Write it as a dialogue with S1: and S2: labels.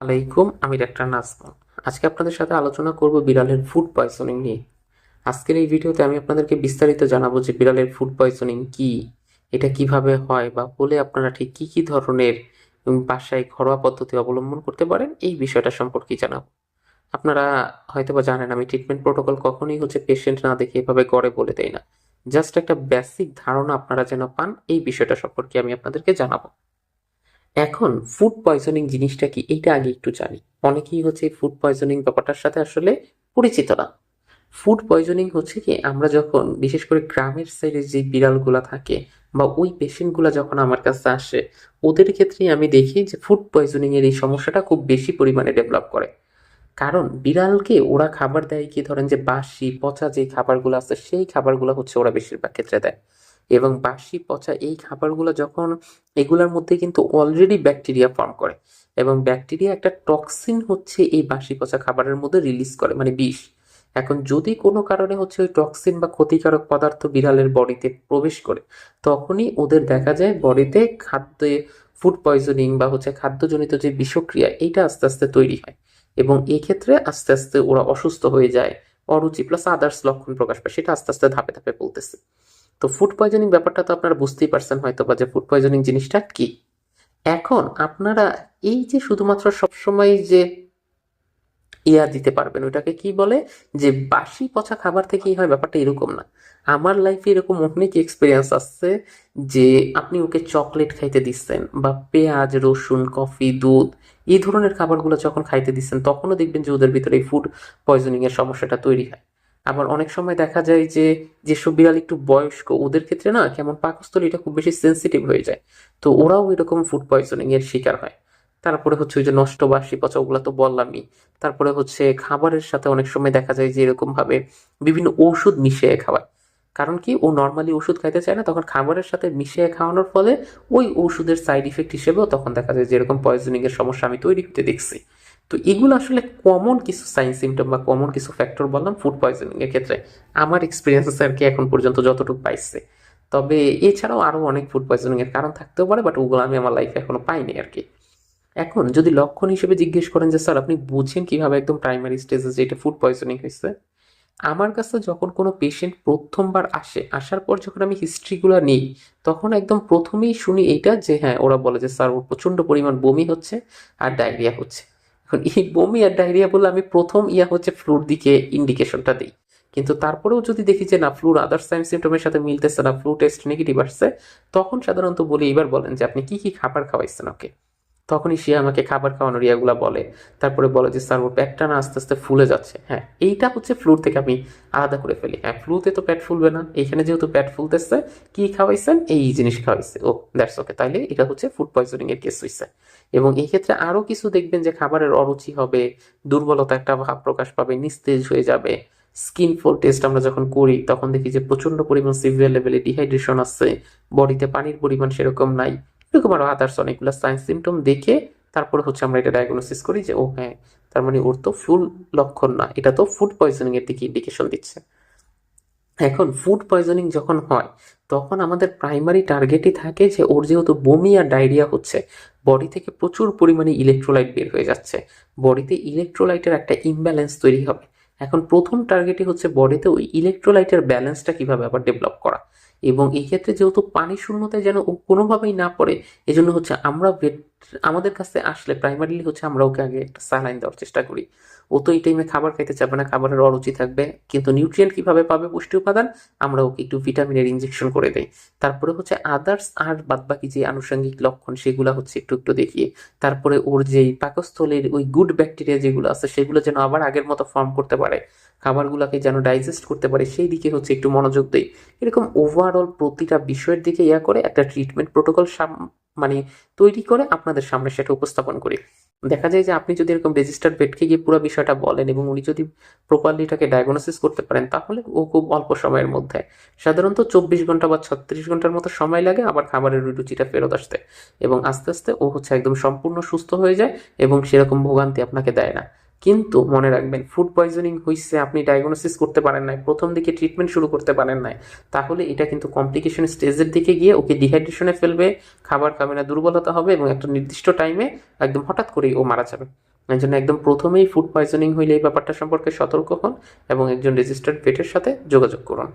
S1: আলাইকুম, আমি ডাক্তার নাজমুল। আজকে আপনাদের সাথে আলোচনা করব বিড়ালের ফুড পয়জনিং নিয়ে। আজকের এই ভিডিওতে আমি আপনাদেরকে বিস্তারিত জানাবো যে বিড়ালের ফুড পয়জনিং কি, এটা কিভাবে হয় বা হলে আপনারা ঠিক কি কি ধরনের বাসায় ঘরোয়া পদ্ধতি অবলম্বন করতে পারেন এই বিষয়টা সম্পর্কে জানাবো। আপনারা হয়তোবা জানেন আমি ট্রিটমেন্ট প্রোটোকল কখনোই পেশেন্ট না দেখে এভাবে গড়ে বলে দেই না। জাস্ট একটা বেসিক ধারণা আপনারা যেন পান এই বিষয়টা সম্পর্কে আমি আপনাদেরকে জানাবো। এখন ফুড পয়জনিং জিনিসটা কি এইটা আগে একটু জানি। অনেকেই এই ফুড পয়জনিং ব্যাপারটার সাথে আসলে পরিচিত না। ফুড পয়জনিং হচ্ছে কি, আমরা যখন বিশেষ করে গ্রামের সাইডে যে বিড়ালগুলা থাকে বা ওই পেশেন্টগুলা যখন আমার কাছে আসে, ওদের ক্ষেত্রে আমি দেখি যে ফুড পয়জনিং এর এই সমস্যাটা খুব বেশি পরিমাণে ডেভেলপ করে। কারণ বিড়ালকে ওরা খাবার দেয় কি, ধরেন যে বাসি পচা যে খাবারগুলো আছে সেই খাবারগুলো ওরা বেশিরভাগ ক্ষেত্রে দেয়। এবং বাসি পচা এই খাবারগুলো যখন, এগুলোর মধ্যে কিন্তু অলরেডি ব্যাকটেরিয়া ফর্ম করে এবং ব্যাকটেরিয়া একটা টক্সিন এই বাসি পচা খাবারের মধ্যে রিলিজ করে, মানে বিষ। এখন যদি কোনো কারণে ওই টক্সিন বা ক্ষতিকারক পদার্থ বিড়ালের বডিতে প্রবেশ করে, তখনই ওদের দেখা যায় বডিতে খাদ্যে ফুড পয়জনিং বা খাদ্যজনিত যে বিষক্রিয়া এইটা আস্তে আস্তে তৈরি হয়। এবং এই ক্ষেত্রে আস্তে আস্তে ওরা অসুস্থ হয়ে যায়, অরুচি প্লাস আদার্স লক্ষণ প্রকাশ পায়, সেটা আস্তে আস্তে ধাপে ধাপে বলতেছে। তো ফুড পয়জনিং ব্যাপারটা তো আপনারা বুঝতেই পারছেন হয়তো বা, যে ফুড পয়জনিং জিনিসটা কি। এখন আপনারা এই যে শুধুমাত্র সবসময় যে দিতে পারবেন, ওইটাকে কি বলে যে বাসি পচা খাবার থেকেই হয়, ব্যাপারটা এরকম না। আমার লাইফে এরকম অনেক এক্সপিরিয়েন্স আসছে যে আপনি ওকে চকলেট খাইতে দিচ্ছেন বা পেঁয়াজ রসুন কফি দুধ এই ধরনের খাবারগুলো যখন খাইতে দিচ্ছেন, তখনও দেখবেন যে ওদের ভিতরে এই ফুড পয়জনিং এর সমস্যাটা তৈরি হয়। আবার অনেক সময় দেখা যায় যে যেসব বিড়াল একটু বয়স্ক, ওদের ক্ষেত্রে না কেমন পাকস্থলী এটা খুব বেশি সেন্সিটিভ হয়ে যায়, তো ওরাও এরকম ফুড পয়জনিং এর শিকার হয়। তারপরে ওই যে নষ্ট বাসি পচা, ওগুলো তো বললামই। তারপরে খাবারের সাথে অনেক সময় দেখা যায় যে এরকম ভাবে বিভিন্ন ঔষধ মিশিয়ে খাওয়ায়। কারণ কি, ও নর্মালি ওষুধ খাইতে চায় না, তখন খাবারের সাথে মিশিয়ে খাওয়ানোর ফলে ওই ওষুধের সাইড ইফেক্ট হিসেবেও তখন দেখা যায় যে এরকম পয়জনিং এর সমস্যা আমি তৈরি হতে দেখছি। তো এগুলো আসলে কমন কিছু সাইন সিমটম বা কমন কিছু ফ্যাক্টর বললাম ফুড পয়জনিং এর ক্ষেত্রে, আমার এক্সপিরিয়েন্স আর কি এখন পর্যন্ত যতটুকু পাইছে। তবে এছাড়াও আরো অনেক ফুড পয়জনিং এর কারণ থাকতেও পারে, বাট ওগুলো আমি আমার লাইফে এখনো পাইনি আর কি। এখন যদি লক্ষণ হিসেবে জিজ্ঞেস করেন যে স্যার আপনি বুঝেন কিভাবে একদম প্রাইমারি স্টেজে যে এটা ফুড পয়জনিং হয়েছে, আমার কাছে যখন কোনো পেশেন্ট প্রথমবার আসে, আসার পর যখন আমি হিস্ট্রিগুলো নিই, তখন একদম প্রথমেই শুনি এইটা যে হ্যাঁ, ওরা বলে যে স্যার ওর প্রচন্ড পরিমাণ বমি হচ্ছে আর ডায়রিয়া হচ্ছে। এখন এই বমি আর ডায়রিয়া বললে আমি প্রথম ফ্লুর দিকে ইন্ডিকেশনটা দিই। কিন্তু তারপরেও যদি দেখি যে না, ফ্লুর আদার সাইন সিমটমের সাথে মিলতেছে না, ফ্লু টেস্ট নেগেটিভ আসছে, তখন সাধারণত বলি এবার বলেন যে আপনি কি কি খাবার খাওয়াইছেন ওকে। তখনই সে আমাকে খাবার খাওয়ানোর ইয়াগুলা বলে। তারপরে বলে যে স্যার ওর পেটটা না আস্তে আস্তে ফুলে যাচ্ছে। হ্যাঁ, এইটা ফ্লুর থেকে আমি আলাদা করে ফেলি। হ্যাঁ, ফ্লুতে তো পেট ফুলবে না, এইখানে যেহেতু পেট ফুলতেছে, কি খাওয়াইছেন, এই জিনিস খাওয়াইছে, ও দ্যাটস ওকে, তাইলে এটা ফুড পয়জনিং এর কেস হইছে। এবং এই ক্ষেত্রে আরো কিছু দেখবেন যে খাবারের অরুচি হবে, দুর্বলতা একটা ভাব প্রকাশ পাবে, নিস্তেজ হয়ে যাবে। স্কিন ফোল টেস্ট আমরা যখন করি তখন দেখি যে প্রচন্ড পরিমাণ সিভিয়ার লেভেলে ডিহাইড্রেশন আসছে, বডিতে পানির পরিমাণ সেরকম নাই। এরকম আরো আদার্স অনেকগুলো সাইন সিমটম দেখে তারপরে আমরা এটা ডায়াগনোসিস করি যে ও হ্যাঁ, তার মানে ওর তো ফুল লক্ষণ না, এটা তো ফুড পয়জনিং এর দিকে ইন্ডিকেশন দিচ্ছে। এখন ফুড পয়জনিং যখন হয়, তখন আমাদের প্রাইমারি টার্গেটই থাকে যে ওর যেহেতু বমি আর ডায়রিয়া হচ্ছে, বডি থেকে প্রচুর পরিমাণে ইলেকট্রোলাইট বের হয়ে যাচ্ছে, বডিতে ইলেকট্রোলাইটের একটা ইমব্যালেন্স তৈরি হবে। এখন প্রথম টার্গেটই বডিতে ওই ইলেকট্রোলাইটের ব্যালেন্সটা কিভাবে আবার ডেভেলপ করা। এবং এই ক্ষেত্রে যেহেতু পানি শূন্যতায় যেন ও কোনোভাবেই না পড়ে, এজন্য আমরা আমাদের কাছে আসলে প্রাইমারিলি আমরা ওকে আগে একটা স্যালাইন দেওয়ার চেষ্টা করি। ও তো এই টাইমে খাবার খাইতে চাবে না, খাবারের অরুচি থাকবে, কিন্তু নিউট্রিয়েন্ট কিভাবে পাবে, পুষ্টি উপাদান, আমরা ওকে একটু ভিটামিনের ইনজেকশন করে দেই। তারপরে আদার্স আর বাদবাকি যে আনুষঙ্গিক লক্ষণ সেগুলো একটু একটু দেখিয়ে, তারপরে ওর যেই পাকস্থলীর ওই গুড ব্যাকটেরিয়া যেগুলো আছে সেগুলো যেন আবার আগের মতো ফর্ম করতে পারে, খাবারগুলোকে যেন ডাইজেস্ট করতে পারে, সেই দিকে একটু মনোযোগ দেই। এরকম ওভারঅল প্রতিটা বিষয়ের দিকে করে একটা ট্রিটমেন্ট প্রোটোকল মানে তৈরি করে আপনাদের সামনে সেটা উপস্থাপন করি। দেখা যায় যে আপনি যদি এরকম রেজিস্টার্ড ভেটকে গিয়ে পুরো বিষয়টা বলেন এবং উনি যদি প্রপারলি এটাকে ডায়াগনোসিস করতে পারেন, তাহলে ও খুব অল্প সময়ের মধ্যে, সাধারণত 24 ঘন্টা বা 36 ঘন্টার মতো সময় লাগে আবার খাবারের রুচিটা ফেরত আসতে, এবং আস্তে আস্তে ও একদম সম্পূর্ণ সুস্থ হয়ে যায় এবং সেরকম ভোগান্তি আপনাকে দেয় না। কিন্তু মনে রাখবেন, ফুড পয়জনিং হয়েছে, আপনি ডায়াগনোসিস করতে পারেন নাই, প্রথম দিকে ট্রিটমেন্ট শুরু করতে পারেন নাই, তাহলে এটা কিন্তু কমপ্লিকেশন স্টেজের দিকে গিয়ে ওকে ডিহাইড্রেশনে ফেলবে, খাবার খাবে না, দুর্বলতা হবে এবং একটা নির্দিষ্ট টাইমে একদম হঠাৎ করেই ও মারা যাবে। এই জন্য একদম প্রথমেই ফুড পয়জনিং হইলে এই ব্যাপারটা সম্পর্কে সতর্ক হন এবং একজন রেজিস্টার্ড ভেটের সাথে যোগাযোগ করুন।